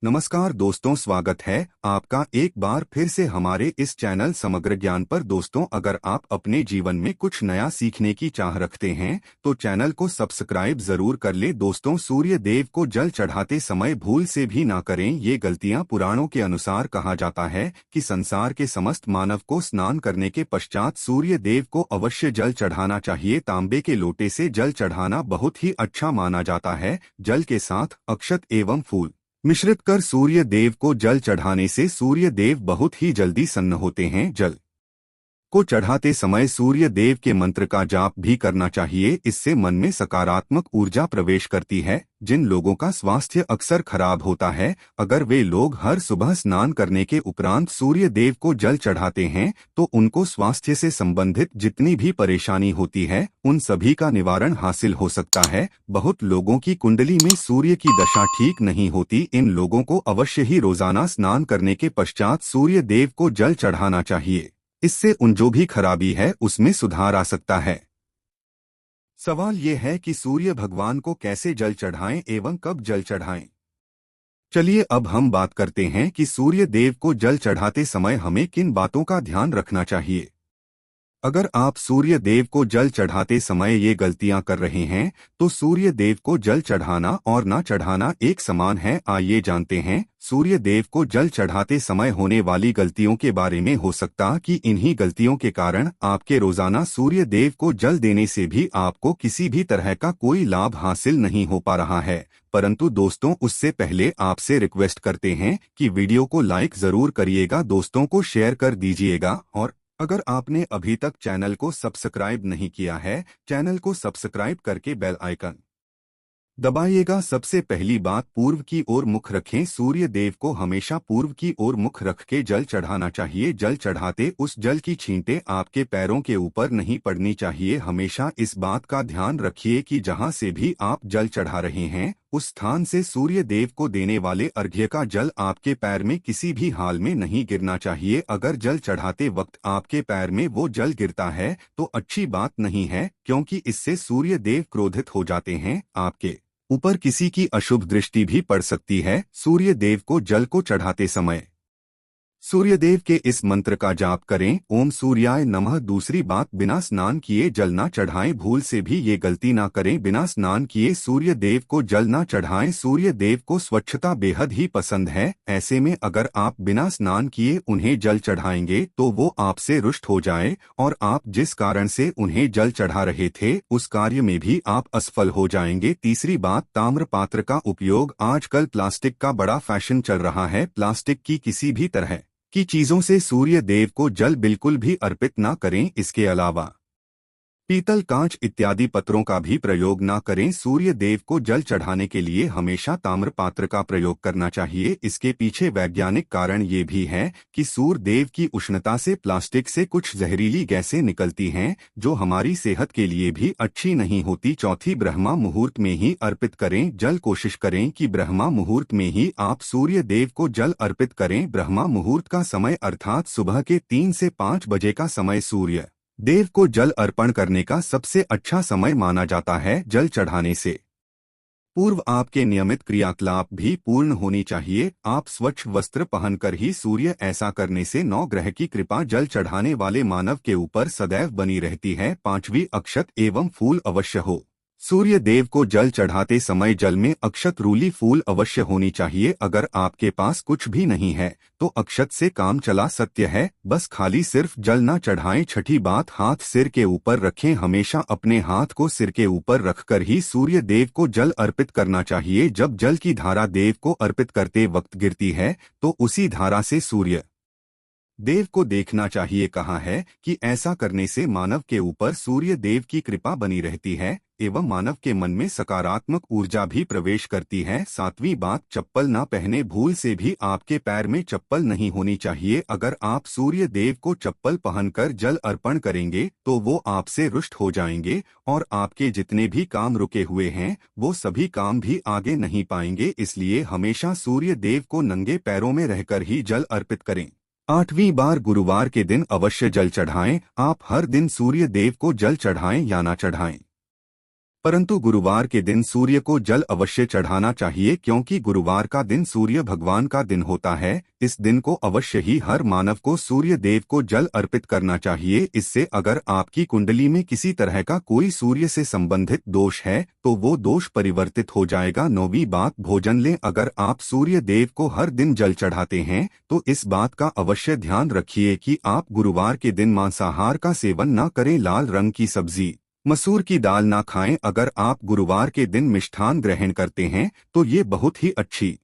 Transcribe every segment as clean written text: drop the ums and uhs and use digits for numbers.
नमस्कार दोस्तों, स्वागत है आपका एक बार फिर से हमारे इस चैनल समग्र ज्ञान पर। दोस्तों, अगर आप अपने जीवन में कुछ नया सीखने की चाह रखते हैं तो चैनल को सब्सक्राइब जरूर कर ले। दोस्तों, सूर्य देव को जल चढ़ाते समय भूल से भी ना करें ये गलतियां। पुराणों के अनुसार कहा जाता है कि संसार के समस्त मानव को स्नान करने के पश्चात सूर्य देव को अवश्य जल चढ़ाना चाहिए। तांबे के लोटे से जल चढ़ाना बहुत ही अच्छा माना जाता है। जल के साथ अक्षत एवं फूल मिश्रित कर सूर्य देव को जल चढ़ाने से सूर्य देव बहुत ही जल्दी सन्न होते हैं। जल को चढ़ाते समय सूर्य देव के मंत्र का जाप भी करना चाहिए। इससे मन में सकारात्मक ऊर्जा प्रवेश करती है। जिन लोगों का स्वास्थ्य अक्सर खराब होता है, अगर वे लोग हर सुबह स्नान करने के उपरांत सूर्य देव को जल चढ़ाते हैं तो उनको स्वास्थ्य से संबंधित जितनी भी परेशानी होती है उन सभी का निवारण हासिल हो सकता है। बहुत लोगों की कुंडली में सूर्य की दशा ठीक नहीं होती। इन लोगों को अवश्य ही रोजाना स्नान करने के पश्चात सूर्य देव को जल चढ़ाना चाहिए। इससे उन जो भी खराबी है उसमें सुधार आ सकता है। सवाल ये है कि सूर्य भगवान को कैसे जल चढ़ाएं एवं कब जल चढ़ाएं। चलिए अब हम बात करते हैं कि सूर्य देव को जल चढ़ाते समय हमें किन बातों का ध्यान रखना चाहिए। अगर आप सूर्य देव को जल चढ़ाते समय ये गलतियां कर रहे हैं तो सूर्य देव को जल चढ़ाना और ना चढ़ाना एक समान है। आइए जानते हैं सूर्य देव को जल चढ़ाते समय होने वाली गलतियों के बारे में। हो सकता कि इन्हीं गलतियों के कारण आपके रोजाना सूर्य देव को जल देने से भी आपको किसी भी तरह का कोई लाभ हासिल नहीं हो पा रहा है। परंतु दोस्तों, उससे पहले आपसे रिक्वेस्ट करते हैं कि वीडियो को लाइक जरूर करिएगा, दोस्तों को शेयर कर दीजिएगा और अगर आपने अभी तक चैनल को सब्सक्राइब नहीं किया है, चैनल को सब्सक्राइब करके बेल आइकन दबाइएगा। सबसे पहली बात, पूर्व की ओर मुख रखें। सूर्य देव को हमेशा पूर्व की ओर मुख रख के जल चढ़ाना चाहिए। जल चढ़ाते उस जल की छींटे आपके पैरों के ऊपर नहीं पड़नी चाहिए। हमेशा इस बात का ध्यान रखिए कि जहां से भी आप जल चढ़ा रहे हैं उस स्थान से सूर्य देव को देने वाले अर्घ्य का जल आपके पैर में किसी भी हाल में नहीं गिरना चाहिए। अगर जल चढ़ाते वक्त आपके पैर में वो जल गिरता है तो अच्छी बात नहीं है, क्योंकि इससे सूर्य देव क्रोधित हो जाते हैं। आपके ऊपर किसी की अशुभ दृष्टि भी पड़ सकती है। सूर्य देव को जल को चढ़ाते समय सूर्यदेव के इस मंत्र का जाप करें, ओम सूर्याय नमः। दूसरी बात, बिना स्नान किए जल ना चढ़ाएं। भूल से भी ये गलती ना करें, बिना स्नान किए सूर्य देव को जल ना चढ़ाएं। सूर्य देव को स्वच्छता बेहद ही पसंद है। ऐसे में अगर आप बिना स्नान किए उन्हें जल चढ़ाएंगे तो वो आपसे रुष्ट हो जाए और आप जिस कारण से उन्हें जल चढ़ा रहे थे उस कार्य में भी आप असफल हो जाएंगे। तीसरी बात, ताम्र पात्र का उपयोग। आजकल प्लास्टिक का बड़ा फैशन चल रहा है। प्लास्टिक की किसी भी तरह की चीजों से सूर्य देव को जल बिल्कुल भी अर्पित ना करें। इसके अलावा पीतल, कांच इत्यादि पत्रों का भी प्रयोग ना करें। सूर्य देव को जल चढ़ाने के लिए हमेशा ताम्र पात्र का प्रयोग करना चाहिए। इसके पीछे वैज्ञानिक कारण ये भी है कि सूर्य देव की उष्णता से प्लास्टिक से कुछ जहरीली गैसें निकलती हैं जो हमारी सेहत के लिए भी अच्छी नहीं होती। चौथी, ब्रह्मा मुहूर्त में ही अर्पित करें जल। कोशिश करें कि ब्रह्मा मुहूर्त में ही आप सूर्य देव को जल अर्पित करें। ब्रह्मा मुहूर्त का समय अर्थात सुबह के 3 से 5 बजे का समय सूर्य देव को जल अर्पण करने का सबसे अच्छा समय माना जाता है। जल चढ़ाने से पूर्व आपके नियमित क्रियाकलाप भी पूर्ण होनी चाहिए। आप स्वच्छ वस्त्र पहनकर ही सूर्य, ऐसा करने से 9 ग्रह की कृपा जल चढ़ाने वाले मानव के ऊपर सदैव बनी रहती है। पांचवी, अक्षत एवं फूल अवश्य हो। सूर्य देव को जल चढ़ाते समय जल में अक्षत रूली फूल अवश्य होनी चाहिए। अगर आपके पास कुछ भी नहीं है तो अक्षत से काम चला सत्य है। बस खाली सिर्फ जल ना चढ़ाएं। छठी बात, हाथ सिर के ऊपर रखें। हमेशा अपने हाथ को सिर के ऊपर रखकर ही सूर्य देव को जल अर्पित करना चाहिए। जब जल की धारा देव को अर्पित करते वक्त गिरती है तो उसी धारा से सूर्य देव को देखना चाहिए। कहा है कि ऐसा करने से मानव के ऊपर सूर्य देव की कृपा बनी रहती है एवं मानव के मन में सकारात्मक ऊर्जा भी प्रवेश करती है। सातवीं बात, चप्पल ना पहने। भूल से भी आपके पैर में चप्पल नहीं होनी चाहिए। अगर आप सूर्य देव को चप्पल पहनकर जल अर्पण करेंगे तो वो आपसे रुष्ट हो जाएंगे और आपके जितने भी काम रुके हुए हैं वो सभी काम भी आगे नहीं पाएंगे। इसलिए हमेशा सूर्य देव को नंगे पैरों में रहकर ही जल अर्पित करें। आठवीं बार, गुरुवार के दिन अवश्य जल चढ़ाएं। आप हर दिन सूर्य देव को जल चढ़ाएं या ना चढ़ाएं, परंतु गुरुवार के दिन सूर्य को जल अवश्य चढ़ाना चाहिए, क्योंकि गुरुवार का दिन सूर्य भगवान का दिन होता है। इस दिन को अवश्य ही हर मानव को सूर्य देव को जल अर्पित करना चाहिए। इससे अगर आपकी कुंडली में किसी तरह का कोई सूर्य से संबंधित दोष है तो वो दोष परिवर्तित हो जाएगा। 9वीं बात, भोजन लें। अगर आप सूर्य देव को हर दिन जल चढ़ाते हैं तो इस बात का अवश्य ध्यान रखिए कि आप गुरुवार के दिन मांसाहार का सेवन न करें। लाल रंग की सब्जी, मसूर की दाल ना खाएं। अगर आप गुरुवार के दिन मिष्ठान ग्रहण करते हैं तो ये बहुत ही अच्छी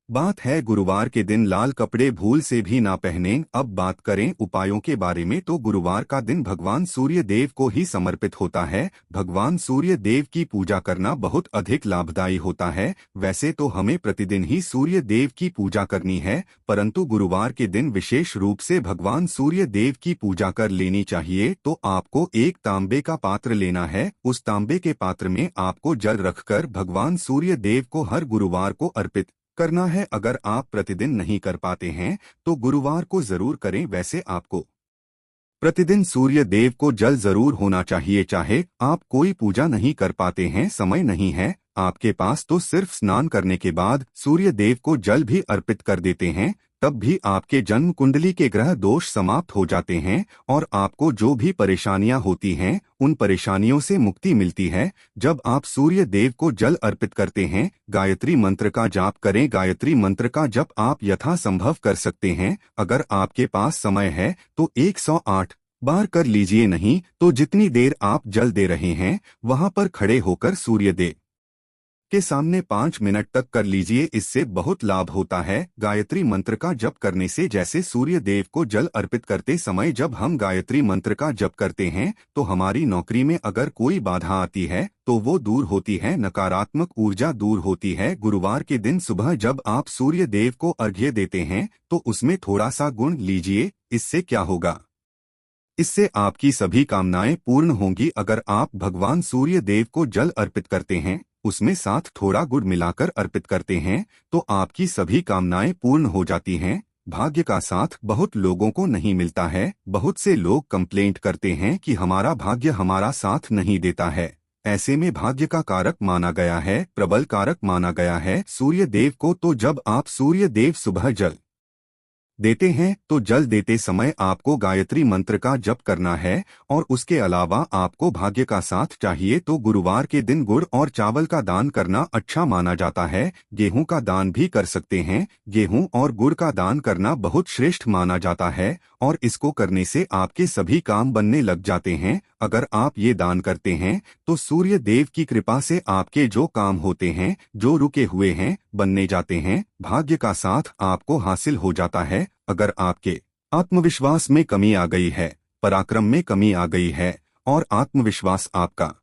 बात है। गुरुवार के दिन लाल कपड़े भूल से भी ना पहनें। अब बात करें उपायों के बारे में, तो गुरुवार का दिन भगवान सूर्य देव को ही समर्पित होता है। भगवान सूर्य देव की पूजा करना बहुत अधिक लाभदायी होता है। वैसे तो हमें प्रतिदिन ही सूर्य देव की पूजा करनी है, परंतु गुरुवार के दिन विशेष रूप से भगवान सूर्य देव की पूजा कर लेनी चाहिए। तो आपको एक तांबे का पात्र लेना है। उस तांबे के पात्र में आपको जल रखकर भगवान सूर्य देव को हर गुरुवार को अर्पित करना है। अगर आप प्रतिदिन नहीं कर पाते हैं तो गुरुवार को जरूर करें। वैसे आपको प्रतिदिन सूर्य देव को जल जरूर होना चाहिए। चाहे आप कोई पूजा नहीं कर पाते हैं, समय नहीं है आपके पास, तो सिर्फ स्नान करने के बाद सूर्य देव को जल भी अर्पित कर देते हैं, तब भी आपके जन्म कुंडली के ग्रह दोष समाप्त हो जाते हैं और आपको जो भी परेशानियां होती हैं उन परेशानियों से मुक्ति मिलती है। जब आप सूर्य देव को जल अर्पित करते हैं, गायत्री मंत्र का जाप करें। गायत्री मंत्र का जप आप यथासंभव कर सकते हैं। अगर आपके पास समय है तो 108 बार कर लीजिए, नहीं तो जितनी देर आप जल दे रहे हैं वहां पर खड़े होकर सूर्य देव के सामने 5 मिनट तक कर लीजिए। इससे बहुत लाभ होता है। गायत्री मंत्र का जप करने से, जैसे सूर्य देव को जल अर्पित करते समय जब हम गायत्री मंत्र का जप करते हैं तो हमारी नौकरी में अगर कोई बाधा आती है तो वो दूर होती है, नकारात्मक ऊर्जा दूर होती है। गुरुवार के दिन सुबह जब आप सूर्य देव को अर्घ्य देते हैं तो उसमें थोड़ा सा गुड़ लीजिए। इससे क्या होगा, इससे आपकी सभी कामनाएं पूर्ण होंगी। अगर आप भगवान सूर्य देव को जल अर्पित करते हैं, उसमें साथ थोड़ा गुड़ मिलाकर अर्पित करते हैं, तो आपकी सभी कामनाएं पूर्ण हो जाती हैं। भाग्य का साथ बहुत लोगों को नहीं मिलता है। बहुत से लोग कंप्लेंट करते हैं कि हमारा भाग्य हमारा साथ नहीं देता है। ऐसे में भाग्य का कारक माना गया है, प्रबल कारक माना गया है सूर्य देव को। तो जब आप सूर्य देव सुबह जल देते हैं तो जल देते समय आपको गायत्री मंत्र का जप करना है और उसके अलावा आपको भाग्य का साथ चाहिए तो गुरुवार के दिन गुड़ और चावल का दान करना अच्छा माना जाता है। गेहूं का दान भी कर सकते हैं। गेहूं और गुड़ का दान करना बहुत श्रेष्ठ माना जाता है और इसको करने से आपके सभी काम बनने लग जाते हैं। अगर आप ये दान करते हैं तो सूर्य देव की कृपा से आपके जो काम होते हैं, जो रुके हुए हैं, बनने जाते हैं। भाग्य का साथ आपको हासिल हो जाता है। अगर आपके आत्मविश्वास में कमी आ गई है, पराक्रम में कमी आ गई है और आत्मविश्वास आपका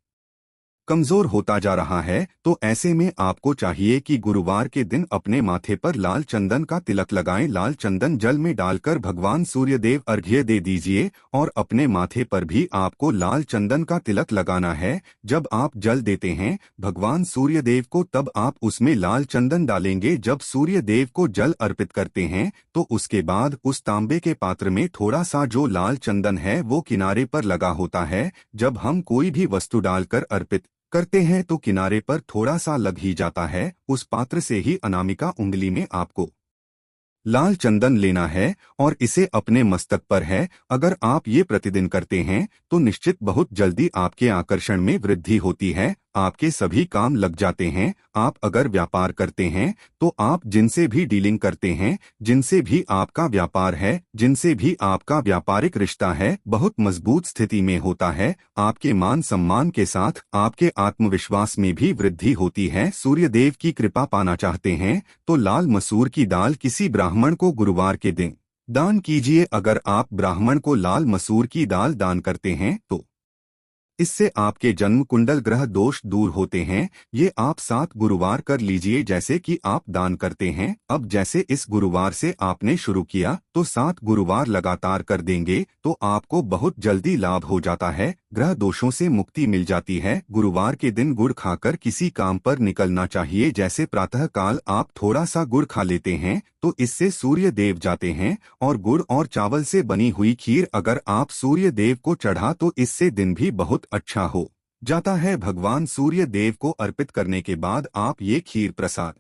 कमजोर होता जा रहा है, तो ऐसे में आपको चाहिए कि गुरुवार के दिन अपने माथे पर लाल चंदन का तिलक लगाएं। लाल चंदन जल में डालकर भगवान सूर्यदेव अर्घ्य दे दीजिए और अपने माथे पर भी आपको लाल चंदन का तिलक लगाना है। जब आप जल देते हैं भगवान सूर्यदेव को, तब आप उसमें लाल चंदन डालेंगे। जब सूर्यदेव को जल अर्पित करते हैं तो उसके बाद उस तांबे के पात्र में थोड़ा सा जो लाल चंदन है वो किनारे पर लगा होता है। जब हम कोई भी वस्तु डालकर अर्पित करते हैं तो किनारे पर थोड़ा सा लग ही जाता है। उस पात्र से ही अनामिका उंगली में आपको लाल चंदन लेना है और इसे अपने मस्तक पर है। अगर आप ये प्रतिदिन करते हैं तो निश्चित बहुत जल्दी आपके आकर्षण में वृद्धि होती है, आपके सभी काम लग जाते हैं। आप अगर व्यापार करते हैं तो आप जिनसे भी डीलिंग करते हैं, जिनसे भी आपका व्यापार है, जिनसे भी आपका व्यापारिक रिश्ता है, बहुत मजबूत स्थिति में होता है। आपके मान सम्मान के साथ आपके आत्मविश्वास में भी वृद्धि होती है। सूर्यदेव की कृपा पाना चाहते हैं तो लाल मसूर की दाल किसी ब्राह्मण को गुरुवार के दिन दान कीजिए। अगर आप ब्राह्मण को लाल मसूर की दाल दान करते हैं तो इससे आपके जन्म कुंडल ग्रह दोष दूर होते हैं। ये आप 7 गुरुवार कर लीजिए जैसे कि आप दान करते हैं। अब जैसे इस गुरुवार से आपने शुरू किया तो 7 गुरुवार लगातार कर देंगे तो आपको बहुत जल्दी लाभ हो जाता है, ग्रह दोषों से मुक्ति मिल जाती है। गुरुवार के दिन गुड़ खाकर किसी काम पर निकलना चाहिए। जैसे प्रातः काल आप थोड़ा सा गुड़ खा लेते हैं तो इससे सूर्य देव जाते हैं। और गुड़ और चावल से बनी हुई खीर अगर आप सूर्य देव को चढ़ा तो इससे दिन भी बहुत अच्छा हो जाता है। भगवान सूर्य देव को अर्पित करने के बाद आप ये खीर प्रसाद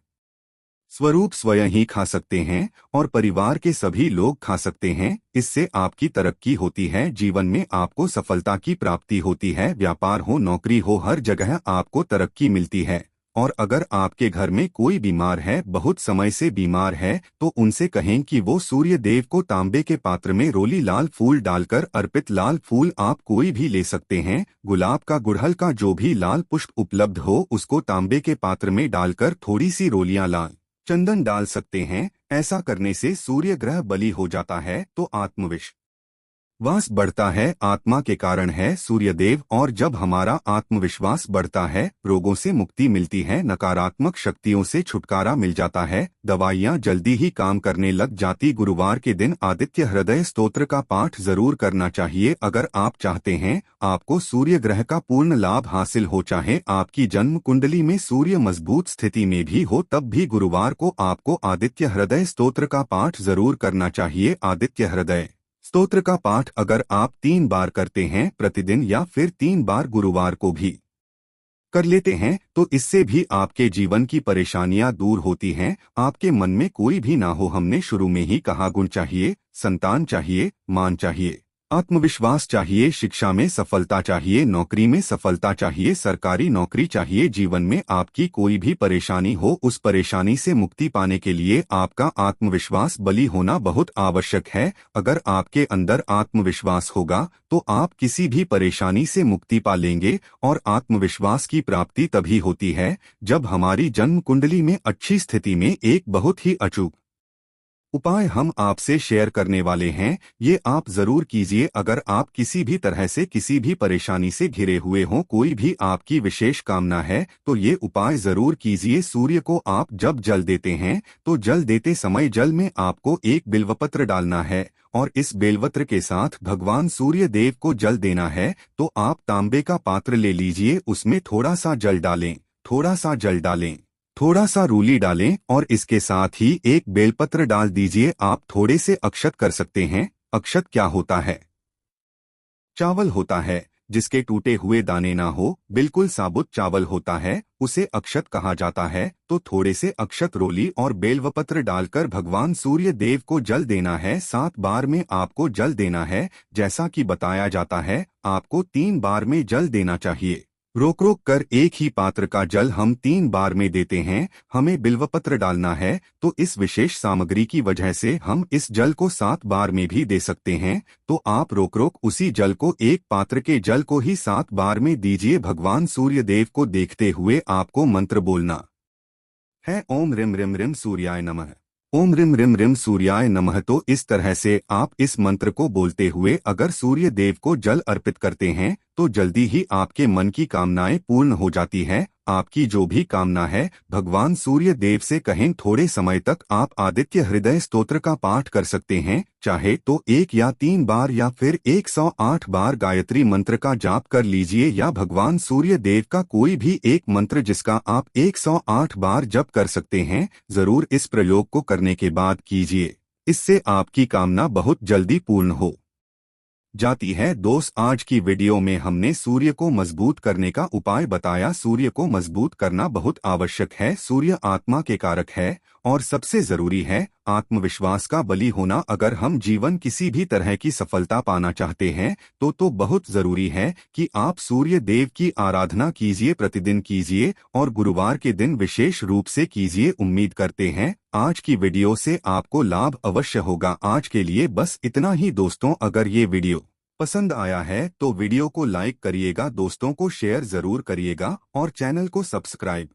स्वरूप स्वयं ही खा सकते हैं और परिवार के सभी लोग खा सकते हैं। इससे आपकी तरक्की होती है, जीवन में आपको सफलता की प्राप्ति होती है, व्यापार हो नौकरी हो हर जगह आपको तरक्की मिलती है। और अगर आपके घर में कोई बीमार है, बहुत समय से बीमार है, तो उनसे कहें कि वो सूर्य देव को तांबे के पात्र में रोली लाल फूल डालकर अर्पित, लाल फूल आप कोई भी ले सकते हैं, गुलाब का, गुड़हल का, जो भी लाल पुष्प उपलब्ध हो उसको तांबे के पात्र में डालकर थोड़ी सी रोलियां लाल चंदन डाल सकते हैं। ऐसा करने से सूर्य ग्रह बली हो जाता है तो आत्मविश्वास बढ़ता है, आत्मा के कारण है सूर्यदेव। और जब हमारा आत्मविश्वास बढ़ता है, रोगों से मुक्ति मिलती है, नकारात्मक शक्तियों से छुटकारा मिल जाता है, दवाइयाँ जल्दी ही काम करने लग जाती। गुरुवार के दिन आदित्य हृदय स्तोत्र का पाठ जरूर करना चाहिए। अगर आप चाहते हैं आपको सूर्य ग्रह का पूर्ण लाभ हासिल हो, चाहे आपकी जन्म कुंडली में सूर्य मजबूत स्थिति में भी हो, तब भी गुरुवार को आपको आदित्य हृदय स्तोत्र का पाठ जरूर करना चाहिए। आदित्य हृदय स्तोत्र का पाठ अगर आप 3 बार करते हैं प्रतिदिन, या फिर 3 बार गुरुवार को भी कर लेते हैं, तो इससे भी आपके जीवन की परेशानियां दूर होती हैं। आपके मन में कोई भी ना हो, हमने शुरू में ही कहा, गुण चाहिए, संतान चाहिए, मान चाहिए, आत्मविश्वास चाहिए, शिक्षा में सफलता चाहिए, नौकरी में सफलता चाहिए, सरकारी नौकरी चाहिए। जीवन में आपकी कोई भी परेशानी हो, उस परेशानी से मुक्ति पाने के लिए आपका आत्मविश्वास बली होना बहुत आवश्यक है। अगर आपके अंदर आत्मविश्वास होगा तो आप किसी भी परेशानी से मुक्ति पा लेंगे। और आत्मविश्वास की प्राप्ति तभी होती है जब हमारी जन्म कुंडली में अच्छी स्थिति में एक बहुत ही अचूक उपाय हम आपसे शेयर करने वाले हैं, ये आप जरूर कीजिए। अगर आप किसी भी तरह से किसी भी परेशानी से घिरे हुए हों, कोई भी आपकी विशेष कामना है, तो ये उपाय जरूर कीजिए। सूर्य को आप जब जल देते हैं तो जल देते समय जल में आपको एक बिल्वपत्र डालना है और इस बेलपत्र के साथ भगवान सूर्य देव को जल देना है। तो आप तांबे का पात्र ले लीजिए, उसमें थोड़ा सा जल डालें, थोड़ा सा जल डालें, थोड़ा सा रूली डालें और इसके साथ ही एक बेलपत्र डाल दीजिए। आप थोड़े से अक्षत कर सकते हैं। अक्षत क्या होता है? चावल होता है जिसके टूटे हुए दाने ना हो, बिल्कुल साबुत चावल होता है, उसे अक्षत कहा जाता है। तो थोड़े से अक्षत, रोली और बेलवपत्र डालकर भगवान सूर्य देव को जल देना है। 7 बार में आपको जल देना है। जैसा कि बताया जाता है, आपको 3 बार में जल देना चाहिए। रोक रोक कर एक ही पात्र का जल हम 3 बार में देते हैं। हमें बिल्वपत्र डालना है, तो इस विशेष सामग्री की वजह से हम इस जल को 7 बार में भी दे सकते हैं। तो आप रोक रोक उसी जल को, एक पात्र के जल को ही 7 बार में दीजिए। भगवान सूर्य देव को देखते हुए आपको मंत्र बोलना है, ओम रिम रिम रिम सूर्याय नमः, ओम रिम रिम रिम सूर्याय नमः। तो इस तरह से आप इस मंत्र को बोलते हुए अगर सूर्य देव को जल अर्पित करते हैं तो जल्दी ही आपके मन की कामनाएं पूर्ण हो जाती है। आपकी जो भी कामना है भगवान सूर्य देव से कहें। थोड़े समय तक आप आदित्य हृदय स्तोत्र का पाठ कर सकते हैं, चाहे तो 1 या 3 बार या फिर 108 बार गायत्री मंत्र का जाप कर लीजिए, या भगवान सूर्य देव का कोई भी एक मंत्र जिसका आप 108 बार जप कर सकते हैं। जरूर इस प्रयोग को करने के बाद कीजिए, इससे आपकी कामना बहुत जल्दी पूर्ण हो जाती है। दोस्त, आज की वीडियो में हमने सूर्य को मजबूत करने का उपाय बताया। सूर्य को मजबूत करना बहुत आवश्यक है। सूर्य आत्मा के कारक है और सबसे जरूरी है आत्मविश्वास का बली होना। अगर हम जीवन किसी भी तरह की सफलता पाना चाहते हैं तो बहुत जरूरी है कि आप सूर्य देव की आराधना कीजिए, प्रतिदिन कीजिए और गुरुवार के दिन विशेष रूप से कीजिए। उम्मीद करते हैं आज की वीडियो से आपको लाभ अवश्य होगा। आज के लिए बस इतना ही दोस्तों। अगर ये वीडियो पसंद आया है तो वीडियो को लाइक करिएगा, दोस्तों को शेयर जरूर करिएगा और चैनल को सब्सक्राइब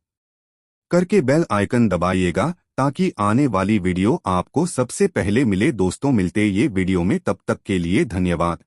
करके बेल आइकन दबाइएगा ताकि आने वाली वीडियो आपको सबसे पहले मिले। दोस्तों, मिलते ये वीडियो में, तब तक के लिए धन्यवाद।